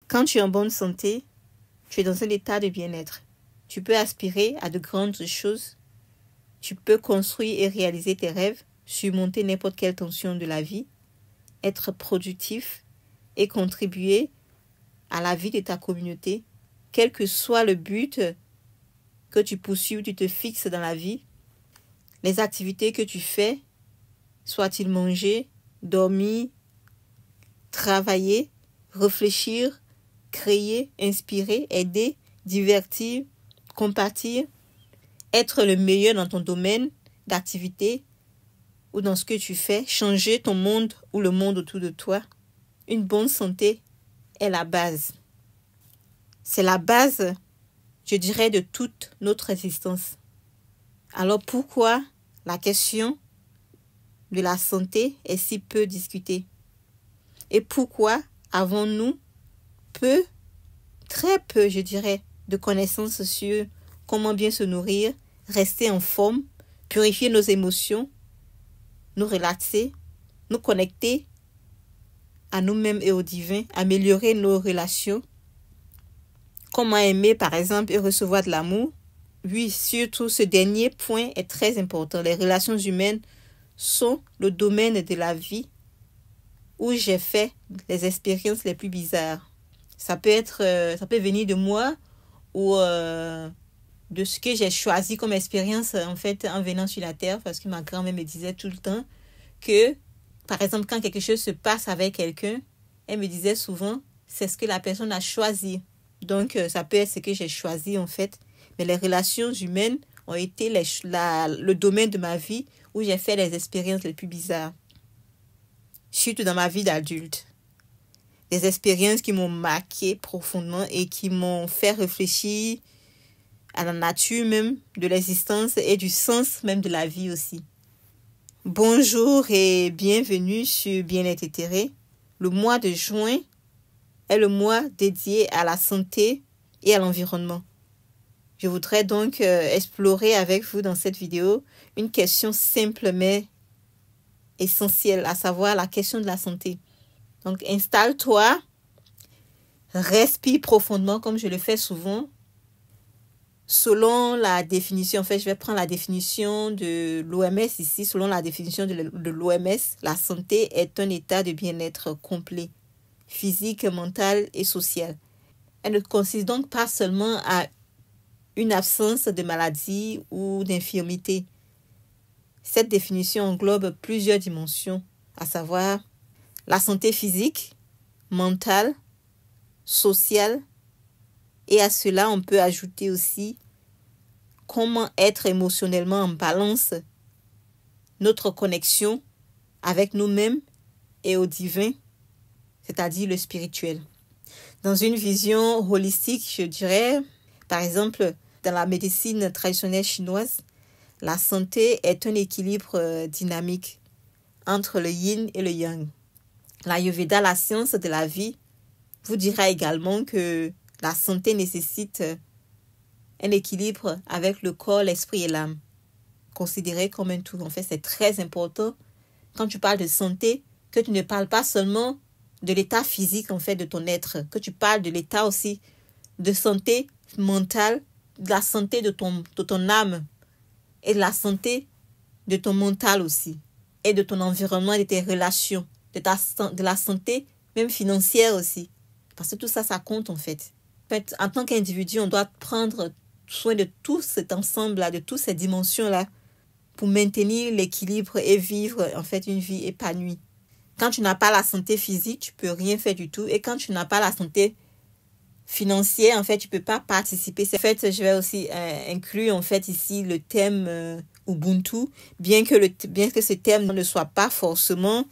Quand tu es en bonne santé, tu es dans un état de bien-être. Tu peux aspirer à de grandes choses. Tu peux construire et réaliser tes rêves, surmonter n'importe quelle tension de la vie, être productif et contribuer à la vie de ta communauté, quel que soit le but que tu poursuis, tu te fixes dans la vie. Les activités que tu fais, soit-il manger, dormir, travailler, réfléchir, créer, inspirer, aider, divertir, compatir, être le meilleur dans ton domaine d'activité ou dans ce que tu fais, changer ton monde ou le monde autour de toi. Une bonne santé est la base. C'est la base, je dirais, de toute notre existence. Alors pourquoi la question de la santé est si peu discutée? Et pourquoi avons-nous très peu, je dirais, de connaissances sur comment bien se nourrir, rester en forme, purifier nos émotions, nous relaxer, nous connecter à nous-mêmes et au divin, améliorer nos relations, comment aimer par exemple et recevoir de l'amour. Oui, surtout ce dernier point est très important. Les relations humaines sont le domaine de la vie où j'ai fait les expériences les plus bizarres. Ça peut venir de moi ou de ce que j'ai choisi comme expérience en fait en venant sur la terre, parce que ma grand-mère me disait tout le temps que, par exemple, quand quelque chose se passe avec quelqu'un, elle me disait souvent, c'est ce que la personne a choisi. Donc, ça peut être ce que j'ai choisi en fait. Mais les relations humaines ont été le domaine de ma vie où j'ai fait les expériences les plus bizarres. Surtout dans ma vie d'adulte. Des expériences qui m'ont marqué profondément et qui m'ont fait réfléchir à la nature même de l'existence et du sens même de la vie aussi. Bonjour et bienvenue sur Bien-être éthéré. Le mois de juin est le mois dédié à la santé et à l'environnement. Je voudrais donc explorer avec vous dans cette vidéo une question simple mais essentielle, à savoir la question de la santé. Donc installe-toi, respire profondément comme je le fais souvent. Selon la définition, en fait, je vais prendre la définition de l'OMS ici. Selon la définition de l'OMS, la santé est un état de bien-être complet, physique, mental et social. Elle ne consiste donc pas seulement à une absence de maladie ou d'infirmité. Cette définition englobe plusieurs dimensions, à savoir la santé physique, mentale, sociale, et à cela, on peut ajouter aussi comment être émotionnellement en balance, notre connexion avec nous-mêmes et au divin, c'est-à-dire le spirituel. Dans une vision holistique, je dirais, par exemple, dans la médecine traditionnelle chinoise, la santé est un équilibre dynamique entre le yin et le yang. L'Ayurveda, la science de la vie, vous dira également que la santé nécessite un équilibre avec le corps, l'esprit et l'âme. Considéré comme un tout. En fait, c'est très important quand tu parles de santé, que tu ne parles pas seulement de l'état physique en fait de ton être, que tu parles de l'état aussi de santé mentale, de la santé de ton âme et de la santé de ton mental aussi, et de ton environnement et de tes relations, de la santé même financière aussi. Parce que tout ça, ça compte en fait. En tant qu'individu, on doit prendre soin de tout cet ensemble-là, de toutes ces dimensions-là, pour maintenir l'équilibre et vivre en fait une vie épanouie. Quand tu n'as pas la santé physique, tu peux rien faire du tout. Et quand tu n'as pas la santé financière, en fait, tu peux pas participer. En fait, je vais aussi inclure en fait ici le thème Ubuntu, bien que ce terme ne soit pas forcément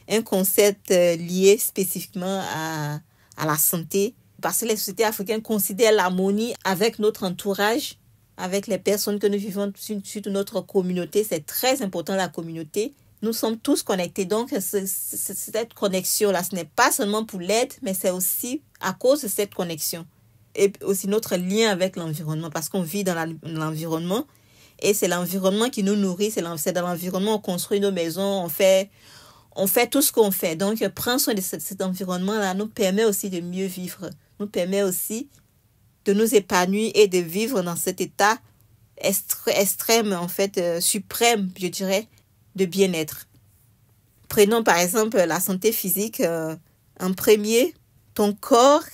un concept lié spécifiquement à la santé. Parce que les sociétés africaines considèrent l'harmonie avec notre entourage, avec les personnes que nous vivons, surtout notre communauté. C'est très important, la communauté. Nous sommes tous connectés. Donc, cette connexion-là, ce n'est pas seulement pour l'aide, mais c'est aussi à cause de cette connexion. Et aussi notre lien avec l'environnement, parce qu'on vit dans l'environnement. Et c'est l'environnement qui nous nourrit. C'est dans l'environnement qu'on construit nos maisons, on fait tout ce qu'on fait. Donc, prendre soin de cet environnement-là nous permet aussi de mieux vivre. nous permet aussi de nous épanouir et de vivre dans cet état extrême, en fait, suprême, je dirais, de bien-être. Prenons par exemple la santé physique. En premier, ton corps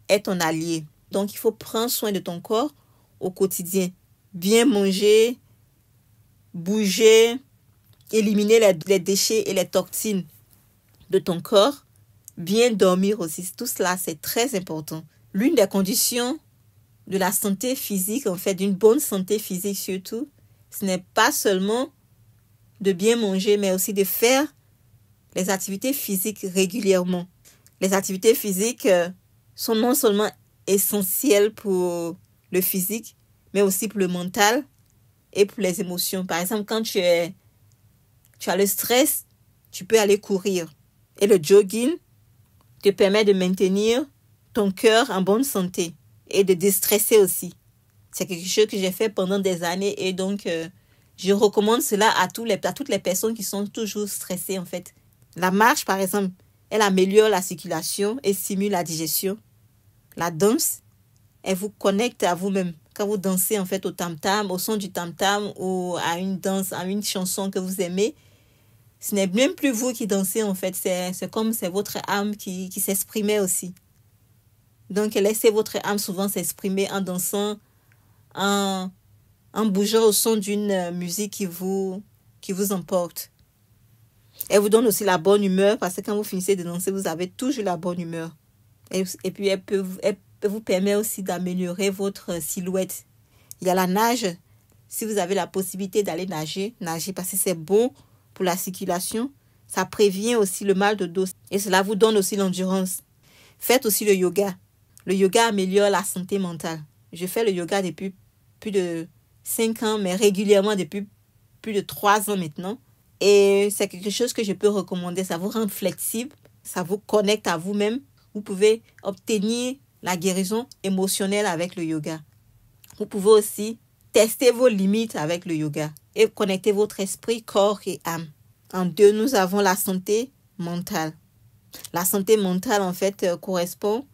est ton allié. Donc, il faut prendre soin de ton corps au quotidien. Bien manger, bouger, éliminer les déchets et les toxines de ton corps. Bien dormir aussi. Tout cela, c'est très important. L'une des conditions de la santé physique, en fait, d'une bonne santé physique surtout, ce n'est pas seulement de bien manger, mais aussi de faire les activités physiques régulièrement. Les activités physiques sont non seulement essentielles pour le physique, mais aussi pour le mental et pour les émotions. Par exemple, quand tu as le stress, tu peux aller courir. Et le jogging te permet de maintenir ton cœur en bonne santé et de déstresser aussi. C'est quelque chose que j'ai fait pendant des années et donc je recommande cela à toutes les personnes qui sont toujours stressées en fait. La marche, par exemple, elle améliore la circulation et stimule la digestion. La danse, elle vous connecte à vous-même. Quand vous dansez en fait au tam-tam, au son du tam-tam ou à une danse, à une chanson que vous aimez, ce n'est même plus vous qui dansez en fait. C'est comme c'est votre âme qui s'exprimait aussi. Donc, laissez votre âme souvent s'exprimer en dansant, en bougeant au son d'une musique qui vous emporte. Elle vous donne aussi la bonne humeur parce que quand vous finissez de danser, vous avez toujours la bonne humeur. Et puis, elle vous permet aussi d'améliorer votre silhouette. Il y a la nage. Si vous avez la possibilité d'aller nager parce que c'est bon pour la circulation. Ça prévient aussi le mal de dos et cela vous donne aussi l'endurance. Faites aussi le yoga. Le yoga améliore la santé mentale. Je fais le yoga depuis plus de 5 ans, mais régulièrement depuis plus de 3 ans maintenant. Et c'est quelque chose que je peux recommander. Ça vous rend flexible, ça vous connecte à vous-même. Vous pouvez obtenir la guérison émotionnelle avec le yoga. Vous pouvez aussi tester vos limites avec le yoga et connecter votre esprit, corps et âme. En 2, nous avons la santé mentale. La santé mentale, en fait, correspond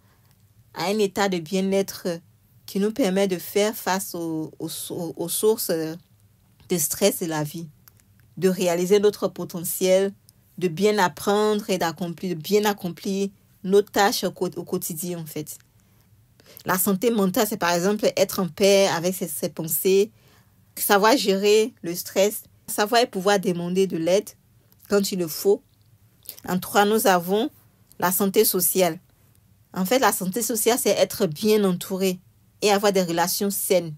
à un état de bien-être qui nous permet de faire face aux sources de stress de la vie, de réaliser notre potentiel, de bien apprendre et de bien accomplir nos tâches au quotidien, en fait. La santé mentale, c'est par exemple être en paix avec ses pensées, savoir gérer le stress, savoir et pouvoir demander de l'aide quand il le faut. En 3, nous avons la santé sociale. En fait, la santé sociale, c'est être bien entouré et avoir des relations saines.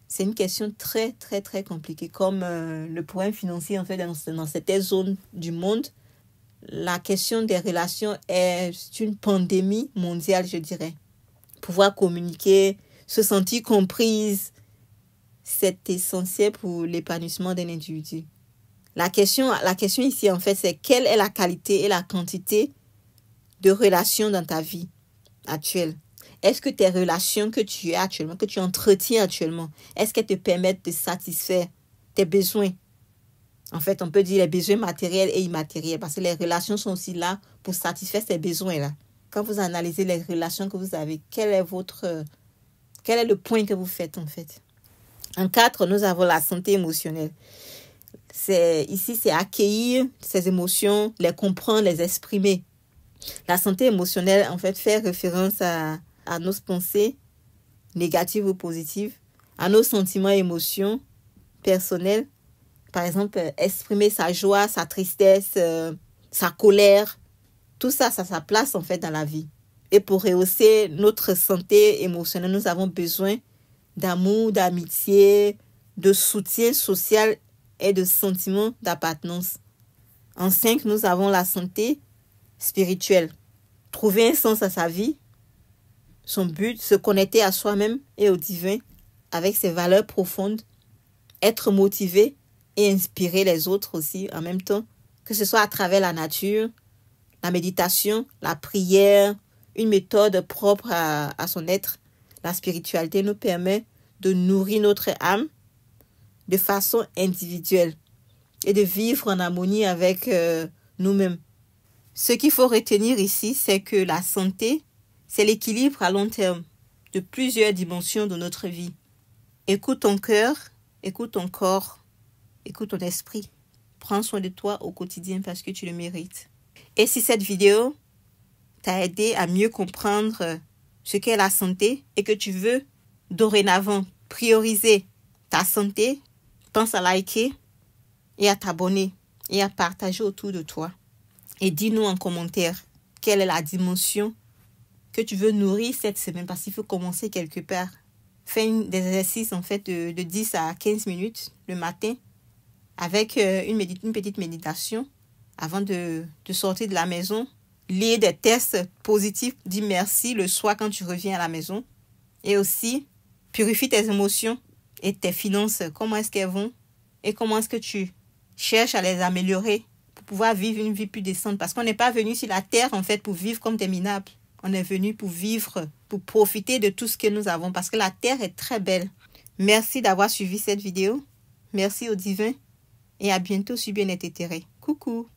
C'est une question très, très, très compliquée. Comme le problème financier, en fait, dans certaines zones du monde, la question des relations est une pandémie mondiale, je dirais. Pouvoir communiquer, se sentir comprise, c'est essentiel pour l'épanouissement d'un individu. La question ici, en fait, c'est quelle est la qualité et la quantité de relations dans ta vie actuelle. Est-ce que tes relations que tu as actuellement, que tu entretiens actuellement, est-ce qu'elles te permettent de satisfaire tes besoins? En fait, on peut dire les besoins matériels et immatériels parce que les relations sont aussi là pour satisfaire ces besoins-là. Quand vous analysez les relations que vous avez, quel est le point que vous faites en fait? En 4, nous avons la santé émotionnelle. Ici, c'est accueillir ces émotions, les comprendre, les exprimer. La santé émotionnelle, en fait, fait référence à nos pensées négatives ou positives, à nos sentiments et émotions personnelles. Par exemple, exprimer sa joie, sa tristesse, sa colère. Tout ça, ça a sa place, en fait, dans la vie. Et pour rehausser notre santé émotionnelle, nous avons besoin d'amour, d'amitié, de soutien social et de sentiments d'appartenance. En 5, nous avons la santé spirituelle. Trouver un sens à sa vie, son but, se connecter à soi-même et au divin avec ses valeurs profondes, être motivé et inspirer les autres aussi en même temps, que ce soit à travers la nature, la méditation, la prière, une méthode propre à son être. La spiritualité nous permet de nourrir notre âme de façon individuelle et de vivre en harmonie avec nous-mêmes. Ce qu'il faut retenir ici, c'est que la santé, c'est l'équilibre à long terme de plusieurs dimensions de notre vie. Écoute ton cœur, écoute ton corps, écoute ton esprit. Prends soin de toi au quotidien parce que tu le mérites. Et si cette vidéo t'a aidé à mieux comprendre ce qu'est la santé et que tu veux dorénavant prioriser ta santé, pense à liker et à t'abonner et à partager autour de toi. Et dis-nous en commentaire quelle est la dimension que tu veux nourrir cette semaine parce qu'il faut commencer quelque part. Fais des exercices en fait de 10 à 15 minutes le matin avec une petite méditation avant de sortir de la maison. Lire des tests positifs, dis merci le soir quand tu reviens à la maison. Et aussi, purifie tes émotions et tes finances. Comment est-ce qu'elles vont et comment est-ce que tu cherches à les améliorer pour pouvoir vivre une vie plus décente. Parce qu'on n'est pas venu sur la terre en fait pour vivre comme des minables. On est venu pour vivre, pour profiter de tout ce que nous avons parce que la terre est très belle. Merci d'avoir suivi cette vidéo. Merci au divin et à bientôt sur Bien-être éthéré. Coucou!